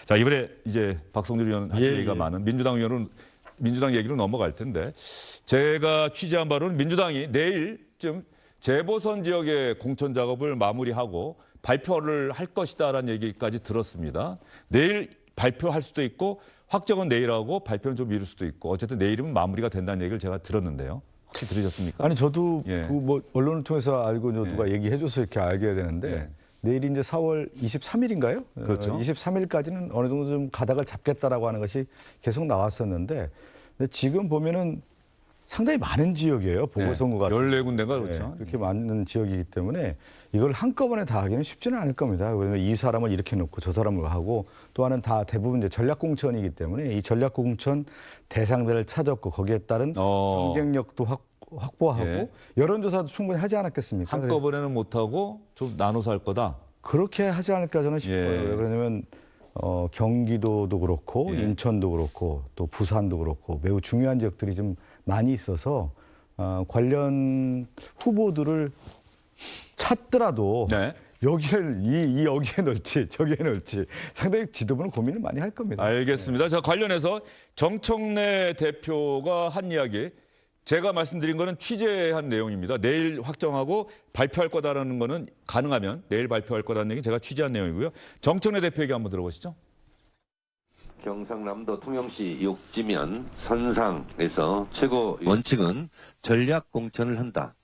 자, 이번에 이제 박성준 의원 하실 예, 얘기가 예. 많은 민주당 얘기로 넘어갈 텐데 제가 취재한 바로는 민주당이 내일쯤 재보선 지역의 공천 작업을 마무리하고 발표를 할 것이다라는 얘기까지 들었습니다. 내일 발표할 수도 있고 확정은 내일하고 발표는 좀 미룰 수도 있고 어쨌든 내일은 마무리가 된다는 얘기를 제가 들었는데요. 혹시 들으셨습니까? 아니 저도 예. 그 뭐 언론을 통해서 알고 누가 얘기해줘서 이렇게 알게 되는데 예. 내일이 이제 4월 23일인가요? 그렇죠. 23일까지는 어느 정도 좀 가닥을 잡겠다라고 하는 것이 계속 나왔었는데 근데 지금 보면은 상당히 많은 지역이에요. 보궐선거가 14군데가 그렇죠. 그렇게 많은 지역이기 때문에 이걸 한꺼번에 다 하기는 쉽지는 않을 겁니다. 왜냐하면 이 사람을 이렇게 놓고 저 사람을 하고 또 하나는 다 대부분 이제 전략공천이기 때문에 이 전략공천 대상들을 찾았고 거기에 따른 경쟁력도 확보하고 예. 여론조사도 충분히 하지 않았겠습니까? 한꺼번에는 못하고 좀 나눠서 할 거다. 그렇게 하지 않을까 저는 싶어요. 예. 왜냐하면 경기도도 그렇고 예. 인천도 그렇고 또 부산도 그렇고 매우 중요한 지역들이 좀 많이 있어서 관련 후보들을 찾더라도 네. 여기를 여기에 넣을지 저기에 넣을지 상당히 지도부는 고민을 많이 할 겁니다. 알겠습니다. 자, 관련해서 정청래 대표가 한 이야기 제가 말씀드린 거는 취재한 내용입니다. 내일 확정하고 발표할 거다라는 거는 가능하면 내일 발표할 거라는 얘기 제가 취재한 내용이고요. 정청래 대표 얘기 한번 들어보시죠. 경상남도 통영시 욕지면 선상에서 최고 원칙은 전략 공천을 한다.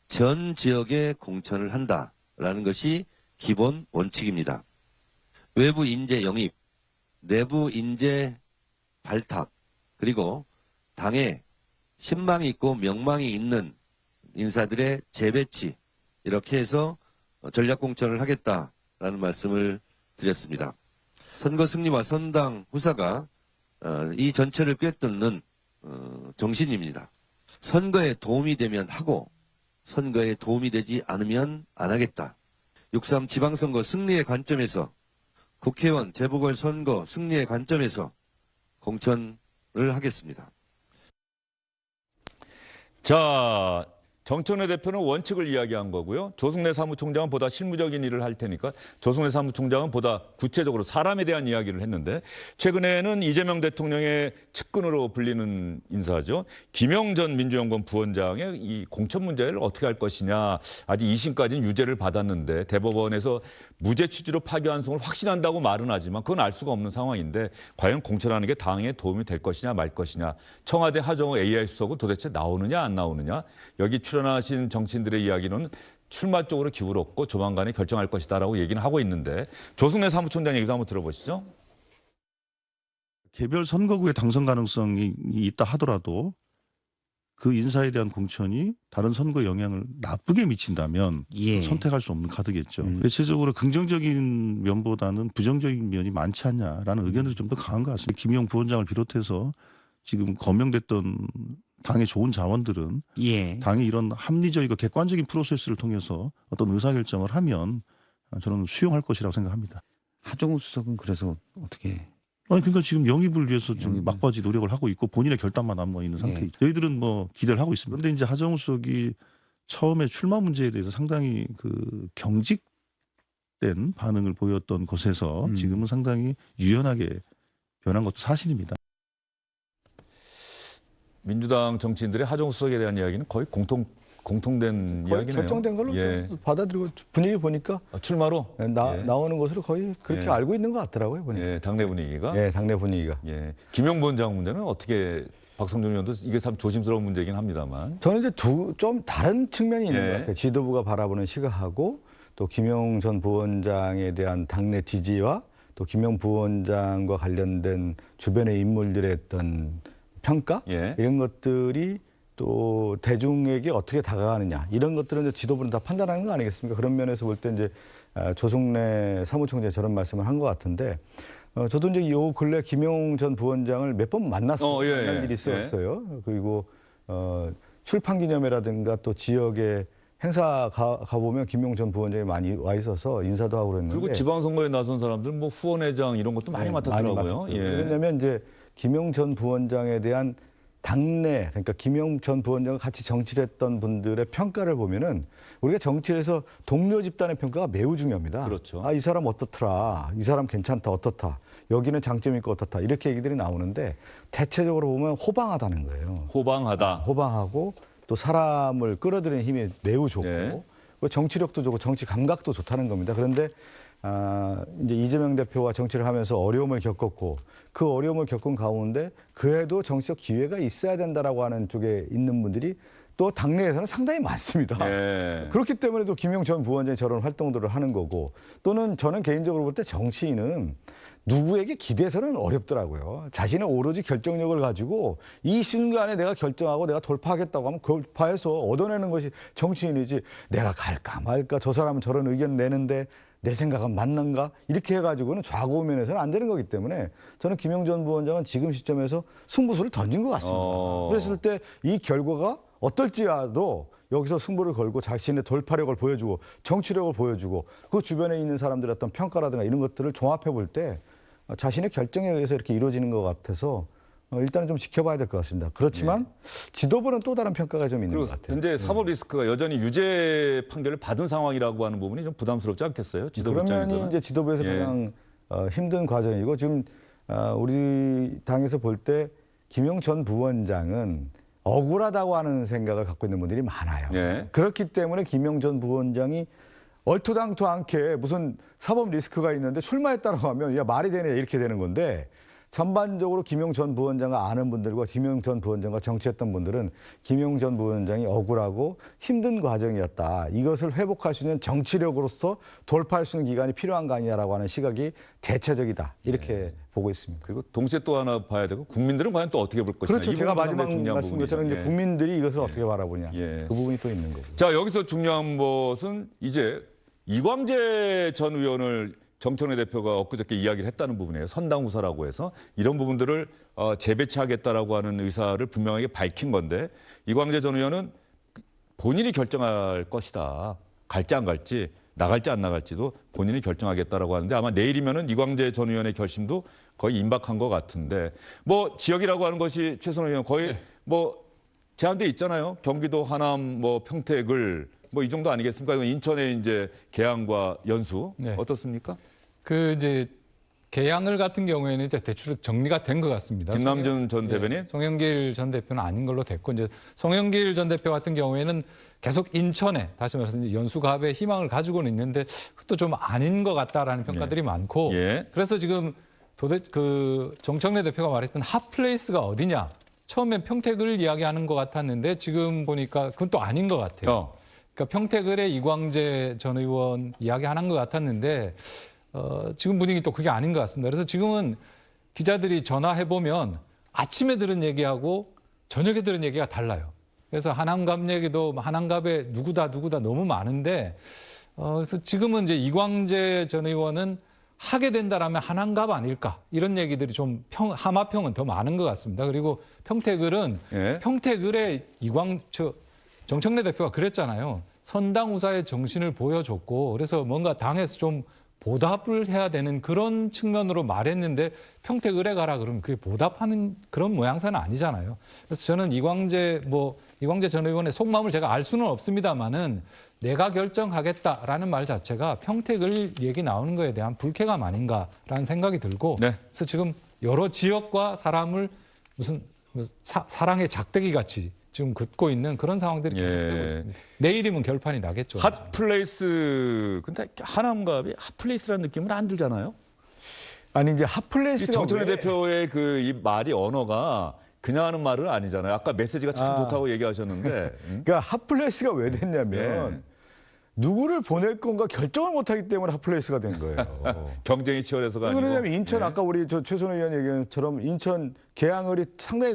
전 지역에 공천을 한다라는 것이 기본 원칙입니다. 외부 인재 영입, 내부 인재 발탁, 그리고 당에 신망이 있고 명망이 있는 인사들의 재배치, 이렇게 해서 전략 공천을 하겠다라는 말씀을 드렸습니다. 선거 승리와 선당 후사가 이 전체를 꿰뚫는 정신입니다. 선거에 도움이 되면 하고 선거에 도움이 되지 않으면 안 하겠다. 6.3 지방선거 승리의 관점에서 국회의원 재보궐선거 승리의 관점에서 공천을 하겠습니다. 자, 정청래 대표는 원칙을 이야기한 거고요. 조승래 사무총장은 보다 실무적인 일을 할 테니까 조승래 사무총장은 보다 구체적으로 사람에 대한 이야기를 했는데 최근에는 이재명 대통령의 측근으로 불리는 인사죠. 김영전 민주연구원 부원장의 이 공천 문제를 어떻게 할 것이냐. 아직 2심까지는 유죄를 받았는데 대법원에서 무죄 취지로 파기환송을 확신한다고 말은 하지만 그건 알 수가 없는 상황인데 과연 공천하는 게 당에 도움이 될 것이냐 말 것이냐. 청와대 하정우 AI 수석은 도대체 나오느냐 안 나오느냐. 여기 출연하신 정치인들의 이야기는 출마 쪽으로 기울었고 조만간에 결정할 것이다라고 얘기는 하고 있는데 조승래 사무총장 얘기도 한번 들어보시죠. 개별 선거구의 당선 가능성이 있다 하더라도 그 인사에 대한 공천이 다른 선거에 영향을 나쁘게 미친다면 선택할 수 없는 카드겠죠. 대체적으로 긍정적인 면보다는 부정적인 면이 많지 않냐라는 의견들이 좀 더 강한 것 같습니다. 김용 부원장을 비롯해서 지금 거명됐던 당의 좋은 자원들은 당이 이런 합리적이고 객관적인 프로세스를 통해서 어떤 의사결정을 하면 저는 수용할 것이라고 생각합니다. 하정우 수석은 그래서 어떻게? 아니 그러니까 지금 영입을 위해서 좀 막바지 노력을 하고 있고 본인의 결단만 남아 있는 상태이죠. 저희들은 뭐 기대를 하고 있습니다. 그런데 이제 하정우 수석이 처음에 출마 문제에 대해서 상당히 그 경직된 반응을 보였던 것에서 지금은 상당히 유연하게 변한 것도 사실입니다. 민주당 정치인들의 하정우 수석에 대한 이야기는 거의 공통된 거의 이야기네요. 결정된 걸로 받아들이고 분위기 보니까 출마로 나오는 것으로 거의 그렇게 알고 있는 것 같더라고요. 보니까. 예, 당내 분위기가. 예, 당내 분위기가. 예, 김용 부원장 문제는 어떻게 박성준 의원도 이게 참 조심스러운 문제이긴 합니다만. 저는 이제 좀 다른 측면이 있는 예. 것 같아요. 지도부가 바라보는 시각하고 또 김용 전 부원장에 대한 당내 지지와 또 김용 부원장과 관련된 주변의 인물들의 어떤 평가 이런 것들이 또 대중에게 어떻게 다가가느냐 이런 것들은 이제 지도부는 다 판단하는 거 아니겠습니까? 그런 면에서 볼 때 이제 조승래 사무총장이 저런 말씀을 한 것 같은데 저도 이제 요 근래 김용 전 부원장을 몇 번 만났어요. 만난 일이 있었어요. 그리고 출판기념회라든가 또 지역에 행사 가보면 김용 전 부원장이 많이 와 있어서 인사도 하고 그랬는데 그리고 지방선거에 나선 사람들 뭐 후원회장 이런 것도 많이 맡았더라고요. 왜냐하면 이제 김용 전 부원장에 대한 당내 그러니까 김용 전 부원장과 같이 정치를 했던 분들의 평가를 보면은 우리가 정치에서 동료 집단의 평가가 매우 중요합니다. 그렇죠. 아, 이 사람 어떻더라. 이 사람 괜찮다. 어떻다. 여기는 장점이 있고 어떻다. 이렇게 얘기들이 나오는데 대체적으로 보면 호방하다는 거예요. 호방하다. 호방하고 또 사람을 끌어들이는 힘이 매우 좋고 네. 정치력도 좋고 정치 감각도 좋다는 겁니다. 그런데 이제 이재명 대표와 정치를 하면서 어려움을 겪었고 그 어려움을 겪은 가운데 그래도 정치적 기회가 있어야 된다라고 하는 쪽에 있는 분들이 또 당내에서는 상당히 많습니다. 네. 그렇기 때문에 또 김용 전 부원장이 저런 활동들을 하는 거고 또는 저는 개인적으로 볼 때 정치인은 누구에게 기대서는 어렵더라고요. 자신의 오로지 결정력을 가지고 이 순간에 내가 결정하고 내가 돌파하겠다고 하면 돌파해서 얻어내는 것이 정치인이지 내가 갈까 말까 저 사람은 저런 의견 내는데 내 생각은 맞는가 이렇게 해가지고는 좌고우면에서는 안 되는 거기 때문에 저는 김용 전 부원장은 지금 시점에서 승부수를 던진 것 같습니다. 그랬을 때 이 결과가 어떨지라도 여기서 승부를 걸고 자신의 돌파력을 보여주고 정치력을 보여주고 그 주변에 있는 사람들의 어떤 평가라든가 이런 것들을 종합해 볼 때 자신의 결정에 의해서 이렇게 이루어지는 것 같아서 일단은 좀 지켜봐야 될 것 같습니다. 그렇지만 지도부는 또 다른 평가가 좀 있는 것 같아요. 현재 사법 리스크가 여전히 유죄 판결을 받은 상황이라고 하는 부분이 좀 부담스럽지 않겠어요? 지도부 그러면 입장에서는. 이제 지도부에서 가장 힘든 과정이고 지금 우리 당에서 볼 때 김용 전 부원장은 억울하다고 하는 생각을 갖고 있는 분들이 많아요. 예. 그렇기 때문에 김용 전 부원장이 얼토당토 않게 무슨 사법 리스크가 있는데 출마했다고 하면 야 말이 되네 이렇게 되는 건데 전반적으로 김용 전 부원장을 아는 분들과 김용 전 부원장과 정치했던 분들은 김용 전 부원장이 억울하고 힘든 과정이었다. 이것을 회복할 수 있는 정치력으로서 돌파할 수 있는 기간이 필요한 거 아니냐라고 하는 시각이 대체적이다. 이렇게 보고 있습니다. 그리고 동시에 또 하나 봐야 되고 국민들은 과연 또 어떻게 볼 것이냐. 그렇죠. 이 제가 부분도 마지막 상당히 중요한 말씀 것처럼 부분이죠. 이제 국민들이 이것을 어떻게 바라보냐. 예. 그 부분이 또 있는 거고. 자, 여기서 중요한 것은 이제 이광재 전 의원을 정청래 대표가 엊그저께 이야기를 했다는 부분이에요. 선당 후사라고 해서 이런 부분들을 재배치하겠다라고 하는 의사를 분명하게 밝힌 건데 이광재 전 의원은 본인이 결정할 것이다. 갈지 안 갈지 나갈지 안 나갈지도 본인이 결정하겠다라고 하는데 아마 내일이면은 이광재 전 의원의 결심도 거의 임박한 것 같은데 뭐 지역이라고 하는 것이 최선호 의원 거의 뭐 제한돼 있잖아요. 경기도 하남 뭐 평택을 뭐 이 정도 아니겠습니까? 인천의 이제 계양과 연수 네. 어떻습니까? 그 이제 계양을 같은 경우에는 이제 대충 정리가 된 것 같습니다. 김남준 전 대변인? 송영길 전 대표는 아닌 걸로 됐고 이제 송영길 전 대표 같은 경우에는 계속 인천에 다시 말해서 이제 연수갑에 희망을 가지고는 있는데 그것도 좀 아닌 것 같다라는 평가들이 많고 예. 그래서 지금 그 정청래 대표가 말했던 핫플레이스가 어디냐 처음엔 평택을 이야기하는 것 같았는데 지금 보니까 그건 또 아닌 것 같아요. 그러니까 평택을의 이광재 전 의원 이야기하는 것 같았는데 지금 분위기 또 그게 아닌 것 같습니다. 그래서 지금은 기자들이 전화해보면 아침에 들은 얘기하고 저녁에 들은 얘기가 달라요. 그래서 하남갑 얘기도 하남갑에 누구다 너무 많은데 그래서 지금은 이제 이광재 전 의원은 하게 된다라면 하남갑 아닐까 이런 얘기들이 좀 하마평은 더 많은 것 같습니다. 그리고 평택을은 예. 평택을의 정청래 대표가 그랬잖아요. 선당 후사의 정신을 보여줬고 그래서 뭔가 당에서 좀 보답을 해야 되는 그런 측면으로 말했는데 평택을에 가라 그러면 그게 보답하는 그런 모양새는 아니잖아요. 그래서 저는 이광재 전 의원의 속마음을 제가 알 수는 없습니다만은 내가 결정하겠다라는 말 자체가 평택을 얘기 나오는 거에 대한 불쾌감 아닌가라는 생각이 들고 네. 그래서 지금 여러 지역과 사람을 무슨 사랑의 작대기 같이 지금 긋고 있는 그런 상황들이 계속되고 있습니다. 내일이면 결판이 나겠죠. 핫플레이스 근데 하남갑이 핫플레이스라는 느낌은 안 들잖아요. 아니 이제 핫플레이스가 정청래 대표의 그 이 말이 언어가 그냥 하는 말은 아니잖아요. 아까 메시지가 참 좋다고 얘기하셨는데. 그러니까 핫플레이스가 왜 됐냐면 누구를 보낼 건가 결정을 못하기 때문에 핫플레이스가 된 거예요. 경쟁이 치열해서가 아니고. 왜냐하면 인천 아까 우리 최선호 의원 얘기한 것처럼 인천 계양을이 상당히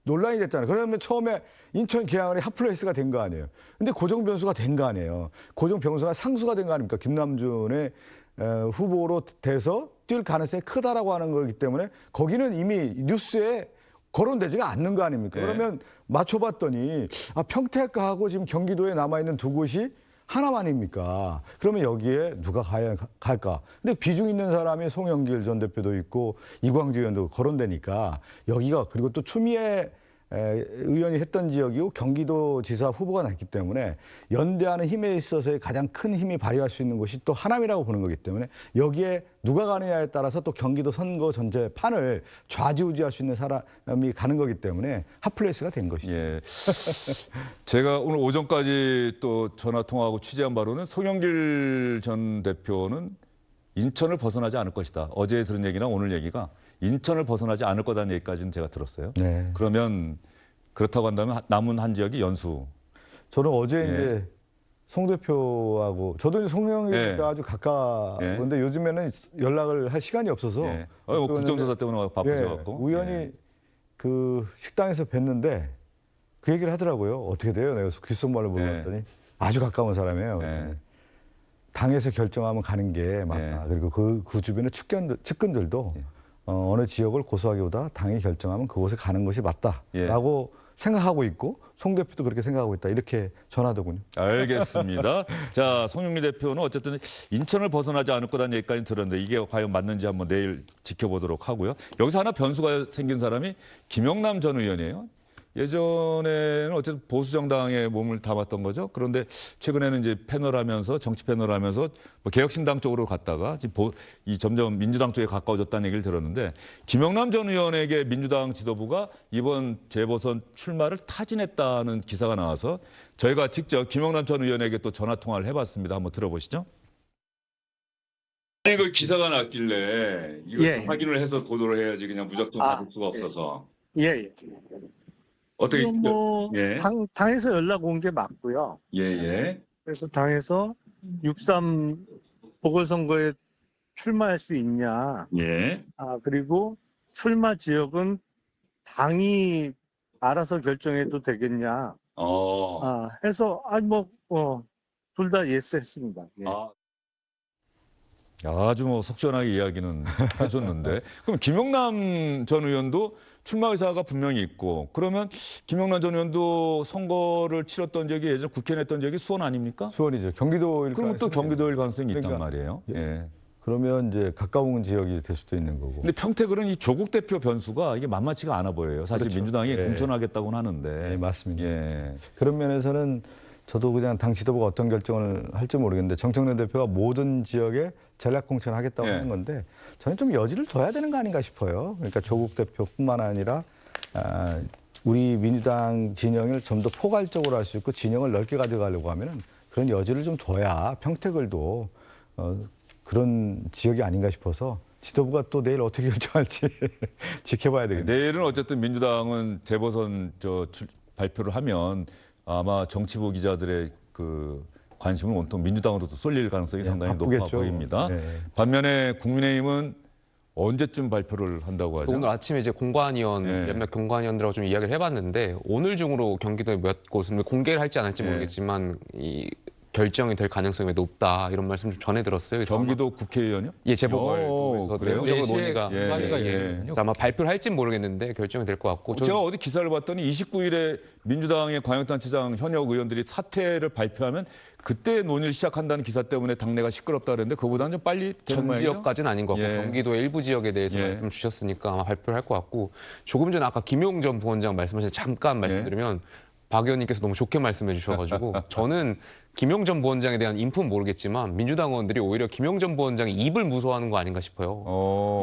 논란이 됐잖아요. 그러면 처음에 인천 계양을이 핫플레이스가 된 거 아니에요. 근데 고정 변수가 된 거 아니에요. 고정 변수가 상수가 된 거 아닙니까? 김남준의 후보로 돼서 뛸 가능성이 크다라고 하는 거기 때문에 거기는 이미 뉴스에 거론되지가 않는 거 아닙니까? 네. 그러면 맞춰봤더니 평택하고 지금 경기도에 남아있는 두 곳이 하나만 아닙니까? 그러면 여기에 누가 갈까? 근데 비중 있는 사람이 송영길 전 대표도 있고 이광재 의원도 거론되니까 여기가 그리고 또 추미애 의원이 했던 지역이고 경기도지사 후보가 났기 때문에 연대하는 힘에 있어서의 가장 큰 힘이 발휘할 수 있는 곳이 또 하남이라고 보는 거기 때문에 여기에 누가 가느냐에 따라서 또 경기도 선거 전체판을 좌지우지할 수 있는 사람이 가는 거기 때문에 핫플레이스가 된 것이죠. 예. 제가 오늘 오전까지 또 전화 통화하고 취재한 바로는 송영길 전 대표는 인천을 벗어나지 않을 것이다. 어제 들은 얘기나 오늘 얘기가 인천을 벗어나지 않을 거다는 얘기까지는 제가 들었어요. 네. 그러면 그렇다고 한다면 남은 한 지역이 연수. 저는 어제 예. 이제 송 대표하고 저도 이제 송영길과 예. 아주 가까운데 요즘에는 연락을 할 시간이 없어서 예. 뭐 국정조사 때문에 바쁘셔갖고. 우연히 예. 그 식당에서 뵀는데 그 얘기를 하더라고요. 어떻게 돼요? 내가 귓속말로 물어봤더니 아주 가까운 사람이에요. 예. 당에서 결정하면 가는 게 맞다. 그리고 그 주변의 측근들도 어느 지역을 고수하기보다 당이 결정하면 그곳에 가는 것이 맞다라고 생각하고 있고 송 대표도 그렇게 생각하고 있다. 이렇게 전하더군요. 알겠습니다. 자, 송영길 대표는 어쨌든 인천을 벗어나지 않을 거다는 얘기까지 들었는데 이게 과연 맞는지 한번 내일 지켜보도록 하고요. 여기서 하나 변수가 생긴 사람이 김영남 전 의원이에요. 예전에는 어쨌든 보수 정당에 몸을 담았던 거죠. 그런데 최근에는 이제 패널하면서 정치 패널하면서 뭐 개혁신당 쪽으로 갔다가 지금 이 점점 민주당 쪽에 가까워졌다는 얘기를 들었는데 김영남 전 의원에게 민주당 지도부가 이번 재보선 출마를 타진했다는 기사가 나와서 저희가 직접 김영남 전 의원에게 또 전화 통화를 해봤습니다. 한번 들어보시죠. 이거 기사가 났길래 이거 예. 확인을 해서 보도를 해야지 그냥 무작정 받을 수가 없어서 예. 어떻게 지금 뭐 예. 당에서 연락 온 게 맞고요. 예. 그래서 당에서 6.3 보궐선거에 출마할 수 있냐. 예. 그리고 출마 지역은 당이 알아서 결정해도 되겠냐. 해서 둘 다 예스 했습니다. 예. 아주 뭐 속시원하게 이야기는 해줬는데 그럼 김영남 전 의원도 출마 의사가 분명히 있고 그러면 김영남 전 의원도 선거를 치렀던 적이 예전 국회에 냈던 적이 수원 아닙니까? 수원이죠. 경기도일 그러면 또 경기도일 가능성이 있단 그러니까, 말이에요. 예. 그러면 이제 가까운 지역이 될 수도 있는 거고. 근데 평택은 이 조국 대표 변수가 이게 만만치가 않아 보여요. 사실 그렇죠. 민주당이 예. 공천하겠다고는 하는데. 네, 맞습니다. 예. 그런 면에서는 저도 그냥 당 지도부가 어떤 결정을 할지 모르겠는데 정청래 대표가 모든 지역에 전략 공천하겠다고 하는 건데 저는 좀 여지를 둬야 되는 거 아닌가 싶어요. 그러니까 조국 대표뿐만 아니라 우리 민주당 진영을 좀 더 포괄적으로 할 수 있고 진영을 넓게 가져가려고 하면은 그런 여지를 좀 둬야 평택을 도 그런 지역이 아닌가 싶어서 지도부가 또 내일 어떻게 결정할지 지켜봐야 되겠네요. 내일은 어쨌든 민주당은 재보선 발표를 하면 아마 정치부 기자들의 그 관심을 온통 민주당으로 또 쏠릴 가능성이 상당히 높아 보입니다. 네. 반면에 국민의힘은 언제쯤 발표를 한다고 하죠? 오늘 아침에 이제 공관위원 네. 몇몇 공관위원들하고 좀 이야기를 해봤는데 오늘 중으로 경기도의 몇 곳은 공개를 할지 안 할지 모르겠지만 이 결정이 될 가능성이 높다 이런 말씀 좀 전해 들었어요. 그래서 경기도 국회의원이요? 예, 재보궐에서 그래요? 내부적으로 논의가 예. 아마 발표를 할지는 모르겠는데 결정이 될 것 같고 제가 어디 기사를 봤더니 29일에 민주당의 광역단체장 현역 의원들이 사퇴를 발표하면 그때 논의를 시작한다는 기사 때문에 당내가 시끄럽다 그랬는데 그거보다는 좀 빨리 되는 전 모양이죠? 지역까지는 아닌 것 같고 예. 경기도의 일부 지역에 대해서 말씀 주셨으니까 아마 발표를 할 것 같고 조금 전에 아까 김용 전 부원장 말씀하신 잠깐 말씀드리면 박 의원님께서 너무 좋게 말씀해 주셔가지고 저는 김용 전 부원장에 대한 인품은 모르겠지만 민주당 의원들이 오히려 김용 전 부원장의 입을 무서워하는 거 아닌가 싶어요.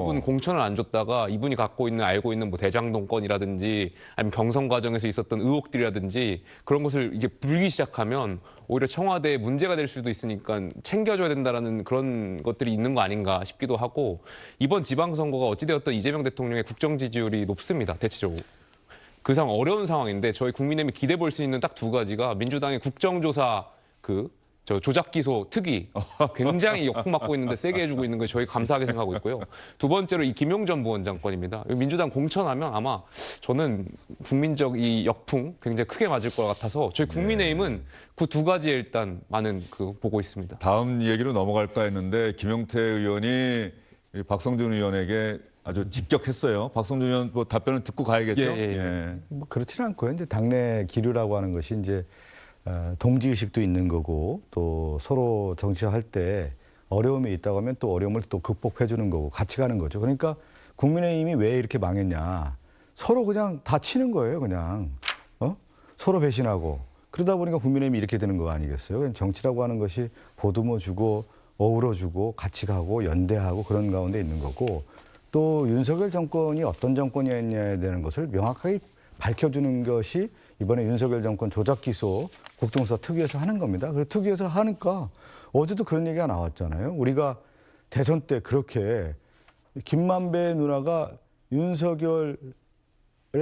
이분 공천을 안 줬다가 이분이 알고 있는 뭐 대장동 건이라든지 아니면 경선 과정에서 있었던 의혹들이라든지 그런 것을 이게 불기 시작하면 오히려 청와대에 문제가 될 수도 있으니까 챙겨줘야 된다라는 그런 것들이 있는 거 아닌가 싶기도 하고 이번 지방선거가 어찌되었든 이재명 대통령의 국정 지지율이 높습니다. 대체적으로. 그 상황 어려운 상황인데 저희 국민의힘이 기대 볼 수 있는 딱 두 가지가 민주당의 국정조사 조작 기소 특위 굉장히 역풍 맞고 있는데 세게 해주고 있는 거 저희 감사하게 생각하고 있고요. 두 번째로 이 김용 전 부원장 건입니다. 민주당 공천하면 아마 저는 국민적 이 역풍 굉장히 크게 맞을 것 같아서 저희 국민의힘은 그 두 가지에 일단 많은 보고 있습니다. 다음 얘기로 넘어갈까 했는데 김용태 의원이 박성준 의원에게 아주 직격했어요. 박성준 의원 뭐 답변을 듣고 가야겠죠. 뭐 그렇지는 않고요. 이제 당내 기류라고 하는 것이 이제 동지 의식도 있는 거고 또 서로 정치할 때 어려움이 있다고 하면 또 어려움을 또 극복해 주는 거고 같이 가는 거죠. 그러니까 국민의힘이 왜 이렇게 망했냐. 서로 그냥 다 치는 거예요, 그냥. 서로 배신하고. 그러다 보니까 국민의힘이 이렇게 되는 거 아니겠어요? 정치라고 하는 것이 보듬어 주고 어우러주고 같이 가고 연대하고 그런 가운데 있는 거고, 또 윤석열 정권이 어떤 정권이었냐에 대한 것을 명확하게 밝혀주는 것이 이번에 윤석열 정권 조작 기소 국정수사 특위에서 하는 겁니다. 그래서 특위에서 하니까 어제도 그런 얘기가 나왔잖아요. 우리가 대선 때 그렇게 김만배 누나가 윤석열의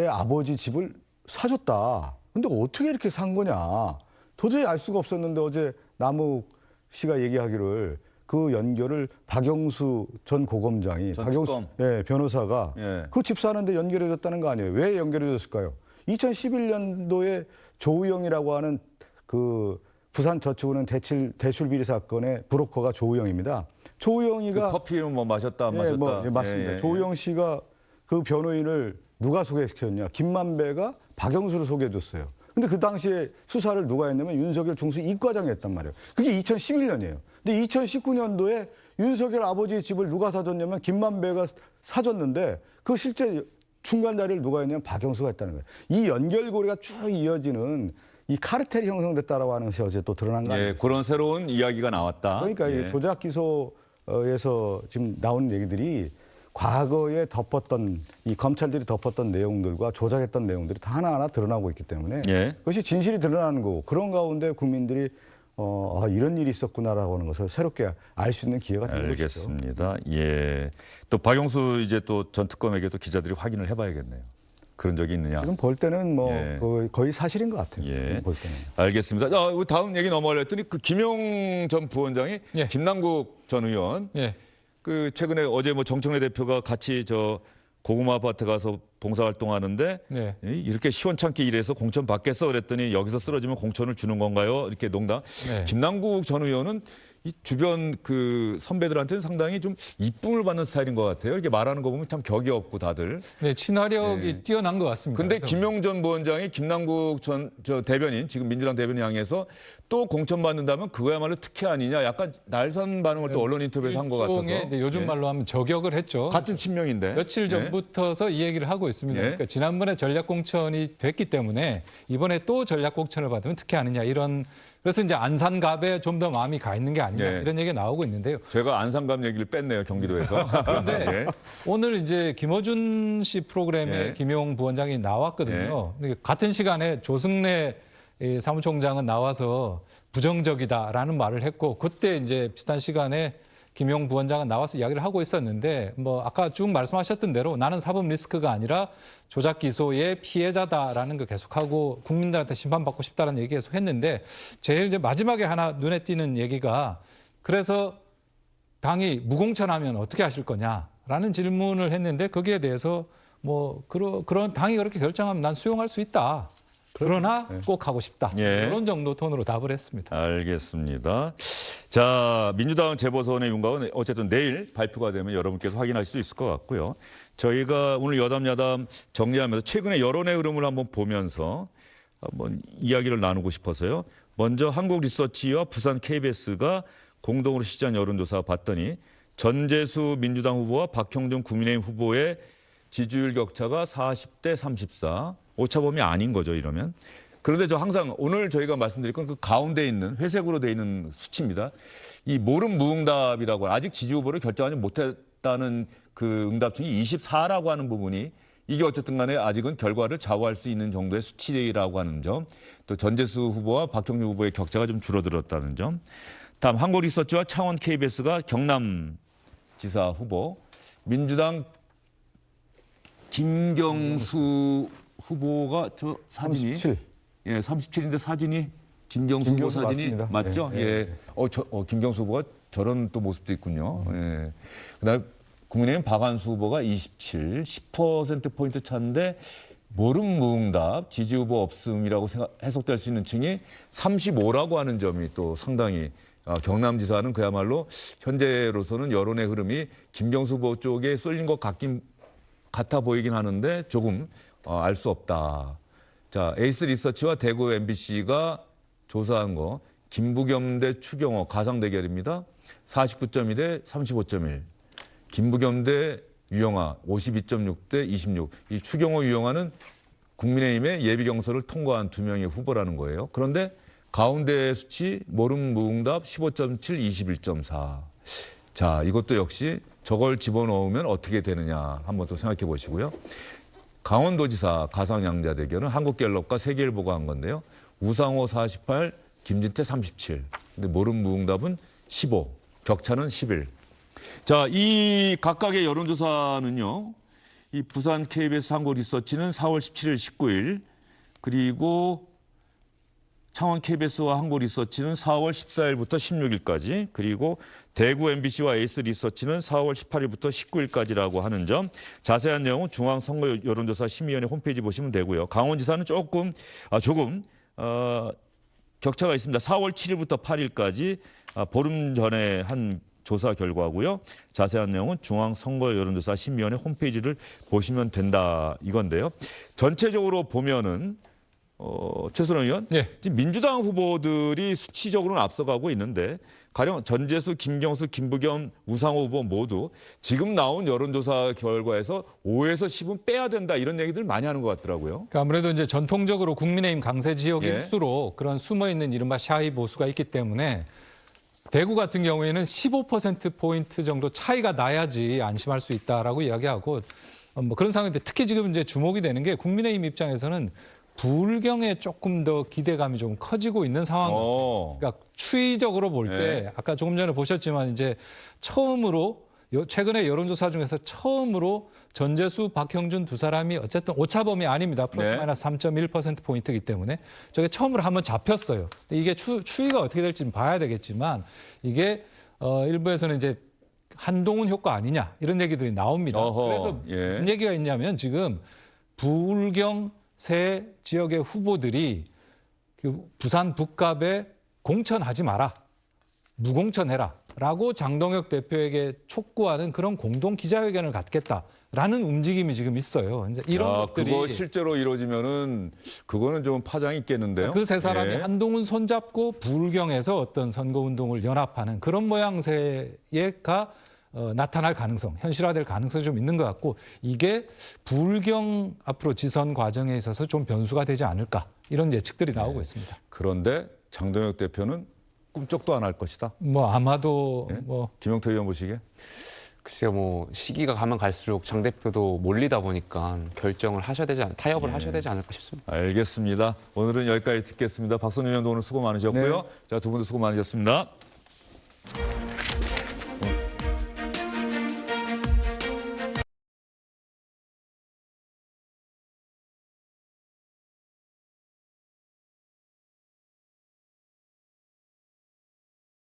아버지 집을 사줬다. 근데 어떻게 이렇게 산 거냐. 도저히 알 수가 없었는데 어제 남욱 씨가 얘기하기를 그 연결을 박영수 전 고검장이, 박영수 변호사가 그 집 사는데 연결해줬다는 거 아니에요. 왜 연결해줬을까요? 2011년도에 조우영이라고 하는 그 부산저축은행 대출 비리 사건의 브로커가 조우영입니다. 조우영이가 그 커피는 뭐 마셨다 안 마셨다. 맞습니다. 조우영 씨가 그 변호인을 누가 소개시켰냐? 김만배가 박영수를 소개해줬어요. 근데 그 당시에 수사를 누가 했냐면 윤석열 중수 이과장이 했단 말이에요. 그게 2011년이에요. 근데 2019년도에 윤석열 아버지의 집을 누가 사줬냐면 김만배가 사줬는데 그 실제 중간 자리를 누가 했냐면 박영수가 했다는 거예요. 이 연결고리가 쭉 이어지는 이 카르텔이 형성됐다라고 하는 것이 어제 또 드러난 거 아니에요? 그런 새로운 이야기가 나왔다. 그러니까 이 조작 기소에서 지금 나오는 얘기들이 과거에 덮었던 이 검찰들이 덮었던 내용들과 조작했던 내용들이 다 하나하나 드러나고 있기 때문에 그것이 진실이 드러나는 거고, 그런 가운데 국민들이 이런 일이 있었구나라고 하는 것을 새롭게 알 수 있는 기회가 되는 것이죠. 알겠습니다. 예. 또 박영수 이제 또 전 특검에게 또 기자들이 확인을 해봐야겠네요. 그런 적이 있느냐? 지금 볼 때는 뭐 거의 사실인 것 같아요. 지금 볼 때는. 알겠습니다. 자, 다음 얘기 넘어가려 했더니 그 김용 전 부원장이 김남국 전 의원 그 최근에 어제 뭐 정청래 대표가 같이 저 고구마 아파트 가서 봉사활동하는데 이렇게 시원찮게 일해서 공천 받겠어 그랬더니 여기서 쓰러지면 공천을 주는 건가요? 이렇게 농담. 김남국 전 의원은 이 주변 그 선배들한테는 상당히 좀 이쁨을 받는 스타일인 것 같아요. 이렇게 말하는 거 보면 참 격이 없고 다들. 네, 친화력이 뛰어난 것 같습니다. 근데 김용 전 부원장이 김남국 저 대변인, 지금 민주당 대변인 향해서 또 공천 받는다면 그거야말로 특혜 아니냐. 약간 날선 반응을 또 언론 인터뷰에서 한 것 같아서. 이제 요즘 말로 하면 저격을 했죠. 같은 친명인데. 며칠 전부터서 이 얘기를 하고 있습니다. 그러니까 지난번에 전략공천이 됐기 때문에 이번에 또 전략공천을 받으면 특혜 아니냐 이런. 그래서 이제 안산갑에 좀 더 마음이 가 있는 게 아니냐 이런 얘기가 나오고 있는데요. 제가 안산갑 얘기를 뺐네요, 경기도에서. 그런데 오늘 이제 김어준 씨 프로그램에 김용 부원장이 나왔거든요. 같은 시간에 조승래 사무총장은 나와서 부정적이다라는 말을 했고, 그때 이제 비슷한 시간에 김용 부원장은 나와서 이야기를 하고 있었는데, 뭐 아까 쭉 말씀하셨던 대로 나는 사법 리스크가 아니라 조작 기소의 피해자다라는 거 계속하고 국민들한테 심판받고 싶다는 얘기 계속 했는데, 제일 이제 마지막에 하나 눈에 띄는 얘기가, 그래서 당이 무공천하면 어떻게 하실 거냐라는 질문을 했는데, 거기에 대해서 뭐 그런 당이 그렇게 결정하면 난 수용할 수 있다. 그러나 꼭 하고 싶다. 이런 정도 톤으로 답을 했습니다. 알겠습니다. 자, 민주당 재보선의 윤곽은 어쨌든 내일 발표가 되면 여러분께서 확인하실 수 있을 것 같고요. 저희가 오늘 여담 야담 정리하면서 최근의 여론의 흐름을 한번 보면서 한번 이야기를 나누고 싶어서요. 먼저 한국리서치와 부산 KBS가 공동으로 실시한 여론조사 봤더니 전재수 민주당 후보와 박형준 국민의힘 후보의 지지율 격차가 40대 34. 오차범위 아닌 거죠, 이러면. 그런데 저 항상 오늘 저희가 말씀드릴 건 그 가운데 있는 회색으로 돼 있는 수치입니다. 이 모름 무응답이라고 아직 지지 후보를 결정하지 못했다는 그 응답층이 24라고 하는 부분이, 이게 어쨌든 간에 아직은 결과를 좌우할 수 있는 정도의 수치라고 하는 점, 또 전재수 후보와 박형준 후보의 격차가 좀 줄어들었다는 점. 다음 한국리서치와 창원 KBS가 경남지사 후보, 민주당 김경수 후보가 저 사진이 37. 37인데 사진이 김경수 후보 사진이 맞습니다. 맞죠? 김경수 후보가 저런 또 모습도 있군요. 그다음에 국민의힘 박한수 후보가 27, 10% 포인트 차인데 모름 무응답, 지지 후보 없음이라고 해석될 수 있는 층이 35라고 하는 점이 또 상당히, 경남지사는 그야말로 현재로서는 여론의 흐름이 김경수 후보 쪽에 쏠린 것 같아 보이긴 하는데 조금 알 수 없다. 자, 에이스 리서치와 대구 MBC가 조사한 거, 김부겸 대 추경호 가상 대결입니다. 49.2 대 35.1. 김부겸 대 유영아 52.6대 26. 이 추경호 유영아는 국민의힘의 예비 경선을 통과한 2명의 후보라는 거예요. 그런데 가운데 수치 모름 무응답 15.7, 21.4. 자, 이것도 역시 저걸 집어넣으면 어떻게 되느냐 한번 또 생각해 보시고요. 강원도지사 가상양자 대결은 한국갤럽과 세계일보가 한 건데요. 우상호 48, 김진태 37. 근데 모름 무응답은 15, 격차는 11. 자, 이 각각의 여론조사는요. 이 부산 KBS 한국 리서치는 4월 17일, 19일, 그리고 창원 KBS와 한국 리서치는 4월 14일부터 16일까지, 그리고 대구 MBC와 에이스 리서치는 4월 18일부터 19일까지라고 하는 점, 자세한 내용은 중앙선거 여론조사 심의위원회 홈페이지 보시면 되고요. 강원지사는 조금 격차가 있습니다. 4월 7일부터 8일까지 보름 전에 한 조사 결과고요. 자세한 내용은 중앙선거 여론조사 심의위원회 홈페이지를 보시면 된다 이건데요. 전체적으로 보면은 최순원 의원, 예. 지금 민주당 후보들이 수치적으로는 앞서가고 있는데 가령 전재수, 김경수, 김부겸, 우상호 후보 모두 지금 나온 여론조사 결과에서 5에서 10은 빼야 된다 이런 얘기들 많이 하는 것 같더라고요. 그러니까 아무래도 이제 전통적으로 국민의힘 강세 지역일수록 그런 숨어 있는 이른바 샤이 보수가 있기 때문에 대구 같은 경우에는 15%포인트 정도 차이가 나야지 안심할 수 있다라고 이야기하고 뭐 그런 상황인데 특히 지금 이제 주목이 되는 게 국민의힘 입장에서는 불경에 조금 더 기대감이 좀 커지고 있는 상황. 그러니까 추이적으로 볼 때 아까 조금 전에 보셨지만 이제 처음으로 최근에 여론조사 중에서 처음으로 전재수, 박형준 두 사람이 어쨌든 오차범위 아닙니다. 플러스 마이너스 3.1%포인트이기 때문에 저게 처음으로 한번 잡혔어요. 근데 이게 추이가 어떻게 될지는 봐야 되겠지만 이게 일부에서는 이제 한동훈 효과 아니냐 이런 얘기들이 나옵니다. 그래서 무슨 얘기가 있냐면 지금 불경 세 지역의 후보들이 부산 북갑에 공천하지 마라. 무공천해라. 라고 장동혁 대표에게 촉구하는 그런 공동 기자회견을 갖겠다라는 움직임이 지금 있어요. 이제 이런 것들이 그거 실제로 이루어지면은 그거는 좀 파장이 있겠는데요. 그 세 사람이 한동훈 손잡고 불경에서 어떤 선거운동을 연합하는 그런 모양새가 나타날 가능성, 현실화될 가능성이 좀 있는 것 같고 이게 불경 앞으로 지선 과정에 있어서 좀 변수가 되지 않을까 이런 예측들이 나오고 있습니다. 그런데 장동혁 대표는 꿈쩍도 안 할 것이다. 뭐 아마도 김영태 의원 보시기에? 글쎄요, 뭐 시기가 가면 갈수록 장 대표도 몰리다 보니까 결정을 하셔야 되지 타협을 하셔야 되지 않을까 싶습니다. 알겠습니다. 오늘은 여기까지 듣겠습니다. 박선윤 의원도 오늘 수고 많으셨고요. 자, 두 분도 수고 많으셨습니다.